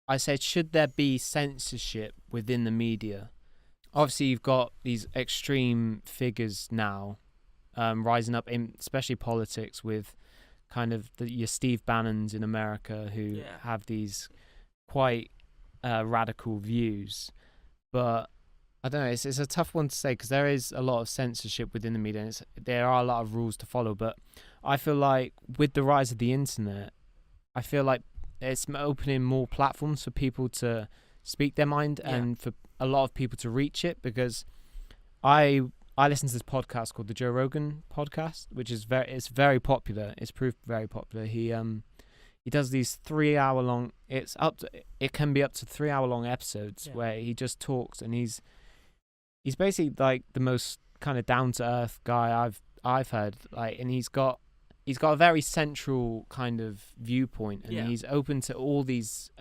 I said, should there be censorship within the media? Obviously, you've got these extreme figures now rising up, in especially politics, with kind of your Steve Bannons in America who Yeah. have these quite radical views. But I don't know, it's a tough one to say because there is a lot of censorship within the media and there are a lot of rules to follow. But I feel like with the rise of the internet, I feel like it's opening more platforms for people to speak their mind Yeah. and for a lot of people to reach it because I listen to this podcast called the Joe Rogan podcast, which is very popular. It's proved very popular. He does these 3 hour long. It can be up to 3 hour long episodes Yeah. where he just talks and he's basically like the most kind of down to earth guy I've heard. Like, and he's got a very central kind of viewpoint, and Yeah. he's open to all these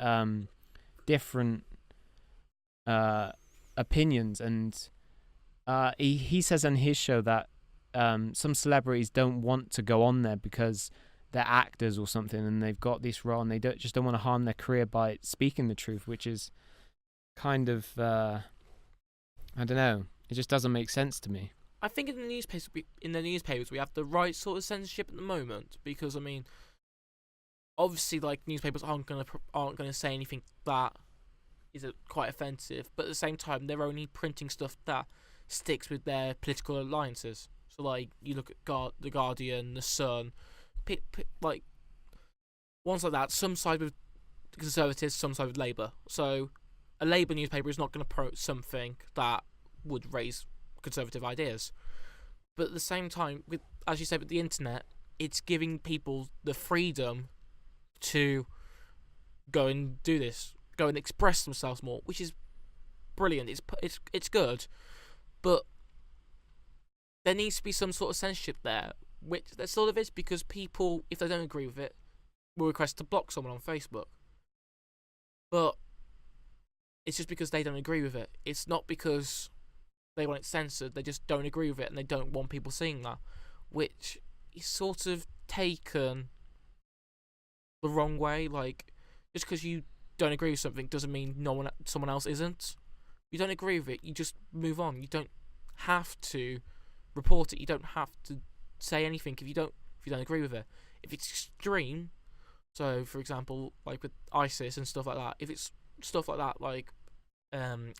different opinions. And he says on his show that some celebrities don't want to go on there because they're actors or something, and they've got this role, and they don't want to harm their career by speaking the truth, which is kind of I don't know. It just doesn't make sense to me. I think in the newspapers we have the right sort of censorship at the moment because I mean, obviously, like newspapers aren't gonna say anything that is quite offensive, but at the same time they're only printing stuff that sticks with their political alliances. So like you look at the Guardian, the Sun, like ones like that. Some side with the Conservatives, some side with Labour. So a Labour newspaper is not going to promote something that would raise conservative ideas. But at the same time, with as you said, with the internet, it's giving people the freedom to go and do this, go and express themselves more, which is brilliant. It's good, but there needs to be some sort of censorship there, which there sort of is because people, if they don't agree with it, will request to block someone on Facebook. But it's just because they don't agree with it. It's not because they want it censored. They just don't agree with it, and they don't want people seeing that, which is sort of taken the wrong way. Like, just because you don't agree with something doesn't mean someone else isn't. You don't agree with it, you just move on. You don't have to report it. You don't have to say anything if you don't agree with it. If it's extreme, so for example, like with ISIS and stuff like that, if it's stuff like that, like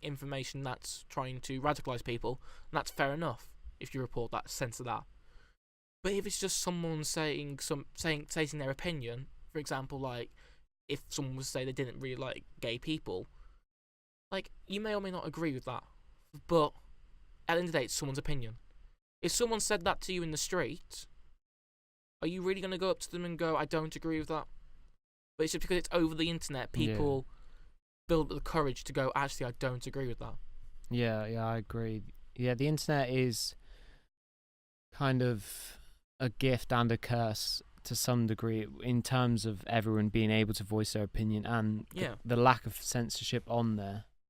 information that's trying to radicalize people, that's fair enough if you report that, censor that. But if it's just someone saying their opinion, for example, like if someone was to say they didn't really like gay people, like you may or may not agree with that, but at the end of the day, it's someone's opinion. If someone said that to you in the street, are you really going to go up to them and go, I don't agree with that? But it's just because it's over the internet, people build the courage to go, actually, I don't agree with that. Yeah, I agree. Yeah, the internet is kind of a gift and a curse to some degree in terms of everyone being able to voice their opinion and the lack of censorship on there.